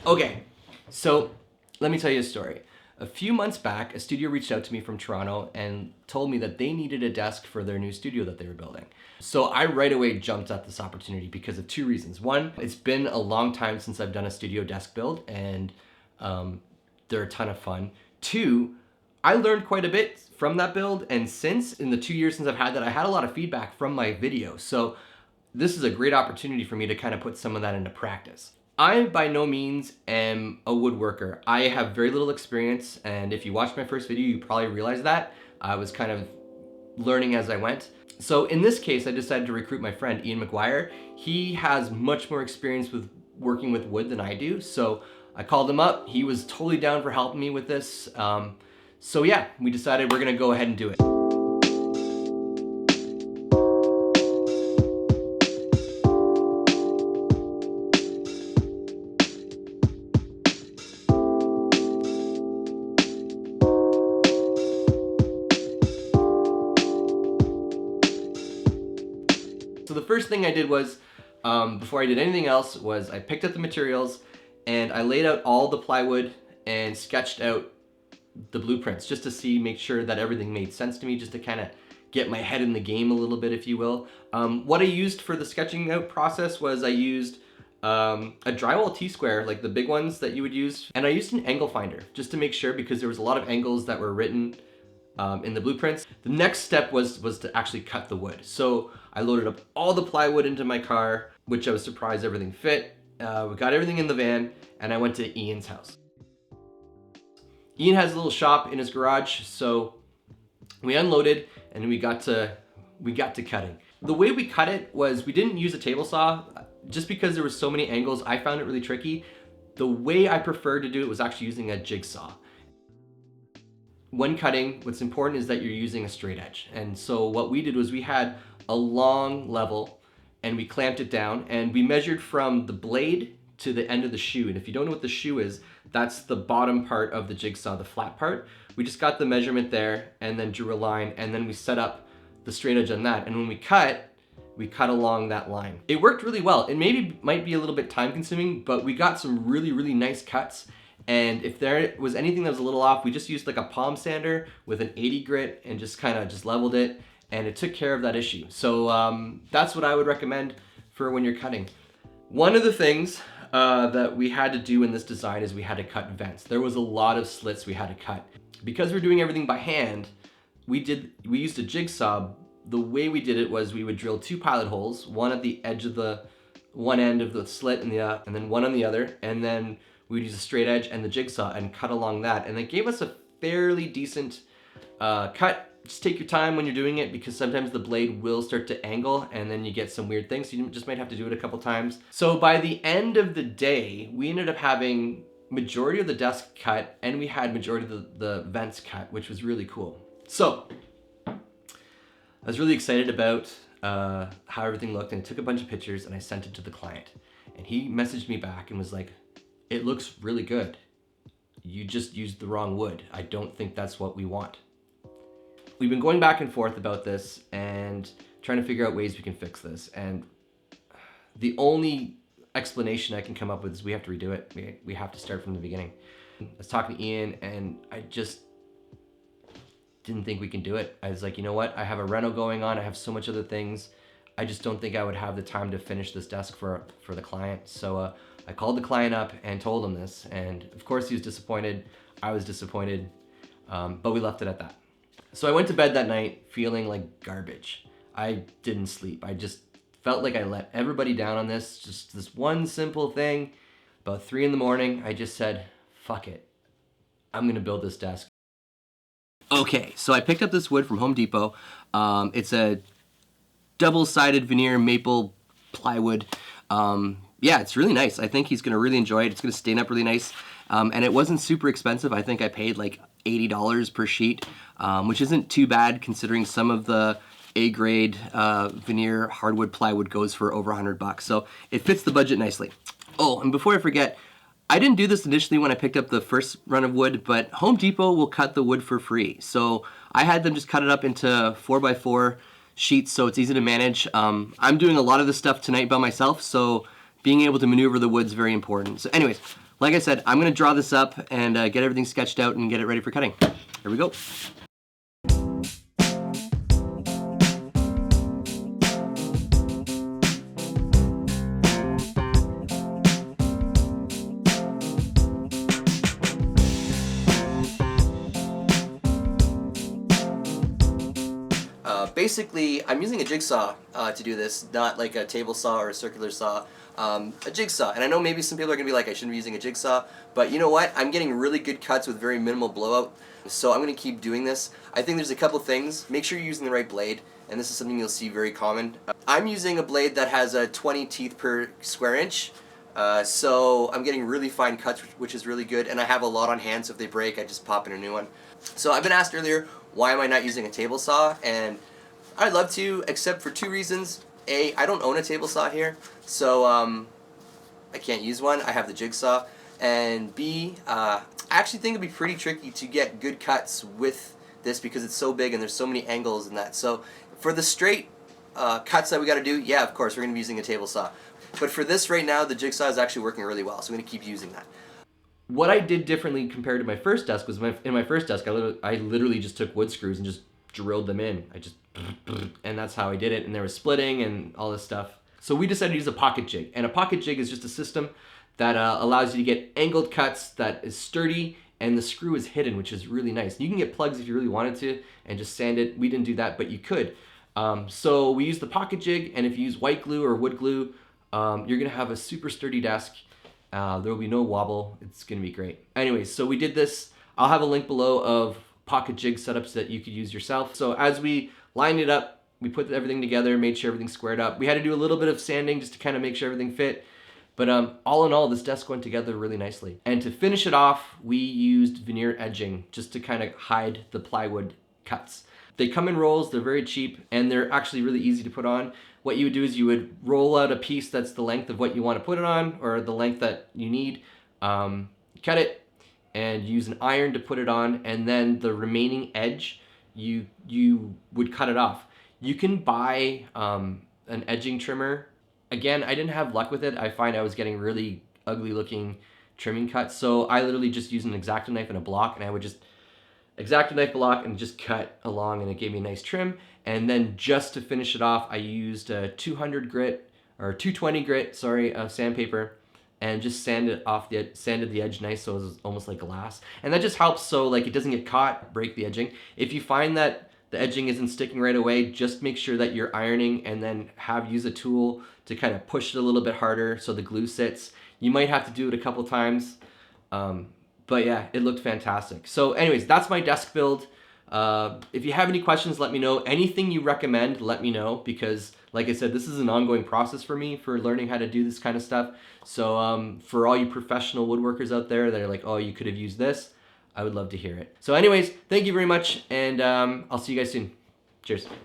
Okay, so let me tell you a story. A few months back, a studio reached out to me from Toronto and told me that they needed a desk for their new studio that they were building. So I right away jumped at this opportunity because of two reasons. One, it's been a long time since I've done a studio desk build, and they're a ton of fun. Two, I learned quite a bit from that build, and since, in the 2 years since I've had that, I had a lot of feedback from my video. So this is a great opportunity for me to kind of put some of that into practice. I by no means am a woodworker. I have very little experience, and if you watched my first video, you probably realized that. I was kind of learning as I went. So in this case, I decided to recruit my friend, Ian McGuire. He has much more experience with working with wood than I do, so I called him up. He was totally down for helping me with this. So yeah, we decided we're gonna go ahead and do it. So the first thing I did was, before I did anything else, was I picked up the materials and I laid out all the plywood and sketched out the blueprints just to make sure that everything made sense to me, just to kind of get my head in the game a little bit, if you will. What I used for the sketching out process was I used a drywall T-square, like the big ones that you would use, and I used an angle finder just to make sure, because there was a lot of angles that were written in the blueprints. The next step was to actually cut the wood. So I loaded up all the plywood into my car, which I was surprised everything fit. We got everything in the van, and I went to Ian's house. Ian has a little shop in his garage, so we unloaded and we got to cutting. The way we cut it was, we didn't use a table saw just because there were so many angles. I found it really tricky. The way I preferred to do it was actually using a jigsaw. When cutting, what's important is that you're using a straight edge. And so what we did was we had a long level and we clamped it down, and we measured from the blade to the end of the shoe. And if you don't know what the shoe is, that's the bottom part of the jigsaw, the flat part. We just got the measurement there and then drew a line, and then we set up the straight edge on that. And when we cut along that line. It worked really well. It might be a little bit time consuming, but we got some really, really nice cuts. And if there was anything that was a little off, we just used like a palm sander with an 80 grit and just kind of leveled it, and it took care of that issue. So that's what I would recommend for when you're cutting. One of the things that we had to do in this design is we had to cut vents. There was a lot of slits we had to cut. Because we're doing everything by hand, we used a jigsaw. The way we did it was we would drill 2 pilot holes, one at the edge of the one end of the slit and then one on the other, and then we'd use a straight edge and the jigsaw and cut along that. And it gave us a fairly decent cut. Just take your time when you're doing it, because sometimes the blade will start to angle and then you get some weird things. So you just might have to do it a couple times. So by the end of the day, we ended up having majority of the desk cut, and we had majority of the vents cut, which was really cool. So I was really excited about how everything looked, and I took a bunch of pictures and I sent it to the client. And he messaged me back and was like, "It looks really good. You just used the wrong wood. I don't think that's what we want." We've been going back and forth about this and trying to figure out ways we can fix this. And the only explanation I can come up with is we have to redo it. We have to start from the beginning. I was talking to Ian and I just didn't think we can do it. I was like, you know what? I have a reno going on. I have so much other things. I just don't think I would have the time to finish this desk for the client. So I called the client up and told him this. And of course he was disappointed. I was disappointed, but we left it at that. So I went to bed that night feeling like garbage. I didn't sleep. I just felt like I let everybody down on this. Just this one simple thing. About 3 a.m, I just said, fuck it. I'm gonna build this desk. Okay, so I picked up this wood from Home Depot. It's a double-sided veneer maple plywood. Yeah, it's really nice. I think he's gonna really enjoy it. It's gonna stain up really nice. And it wasn't super expensive. I think I paid like $80 per sheet, which isn't too bad considering some of the A-grade veneer hardwood plywood goes for over $100. So it fits the budget nicely. Oh, and before I forget, I didn't do this initially when I picked up the first run of wood, but Home Depot will cut the wood for free. So I had them just cut it up into 4x4 sheets so it's easy to manage. I'm doing a lot of this stuff tonight by myself, so being able to maneuver the wood's very important. So anyways, like I said, I'm gonna draw this up and get everything sketched out and get it ready for cutting. Here we go. Basically, I'm using a jigsaw to do this, not like a table saw or a circular saw, a jigsaw. And I know maybe some people are going to be like, I shouldn't be using a jigsaw, but you know what? I'm getting really good cuts with very minimal blowout, so I'm going to keep doing this. I think there's a couple things. Make sure you're using the right blade, and this is something you'll see very common. I'm using a blade that has 20 teeth per square inch, so I'm getting really fine cuts, which is really good, and I have a lot on hand, so if they break, I just pop in a new one. So I've been asked earlier, why am I not using a table saw? And I'd love to, except for two reasons. A, I don't own a table saw here, so I can't use one. I have the jigsaw. And B, I actually think it'd be pretty tricky to get good cuts with this because it's so big and there's so many angles and that. So for the straight cuts that we got to do, yeah, of course, we're going to be using a table saw. But for this right now, the jigsaw is actually working really well, so I'm going to keep using that. What I did differently compared to my first desk was in my first desk, I literally just took wood screws and just drilled them in. And that's how I did it. And there was splitting and all this stuff. So we decided to use a pocket jig. And a pocket jig is just a system that allows you to get angled cuts that is sturdy and the screw is hidden, which is really nice. You can get plugs if you really wanted to and just sand it. We didn't do that, but you could. So we used the pocket jig, and if you use white glue or wood glue, you're gonna have a super sturdy desk. There will be no wobble. It's gonna be great. Anyways, so we did this. I'll have a link below of pocket jig setups that you could use yourself. So as we lined it up, we put everything together, made sure everything squared up. We had to do a little bit of sanding just to kind of make sure everything fit. But all in all, this desk went together really nicely. And to finish it off, we used veneer edging just to kind of hide the plywood cuts. They come in rolls, they're very cheap, and they're actually really easy to put on. What you would do is you would roll out a piece that's the length of what you want to put it on, or the length that you need, cut it, and use an iron to put it on, and then the remaining edge, you would cut it off. You can buy an edging trimmer. Again, I didn't have luck with it. I find I was getting really ugly looking trimming cuts, so I literally just used an X-Acto knife and a block, and I would just X-Acto knife block and just cut along, and it gave me a nice trim. And then just to finish it off, I used a 200 grit, or 220 grit, sorry, of sandpaper, and just sanded the edge nice so it was almost like glass. And that just helps so like it doesn't get caught, break the edging. If you find that the edging isn't sticking right away, just make sure that you're ironing and then use a tool to kind of push it a little bit harder so the glue sits. You might have to do it a couple times, but yeah, it looked fantastic. So anyways, that's my desk build. If you have any questions, let me know. Anything you recommend, let me know, because like I said, this is an ongoing process for me for learning how to do this kind of stuff. So for all you professional woodworkers out there that are like, oh, you could have used this, I would love to hear it. So anyways, thank you very much, and I'll see you guys soon. Cheers.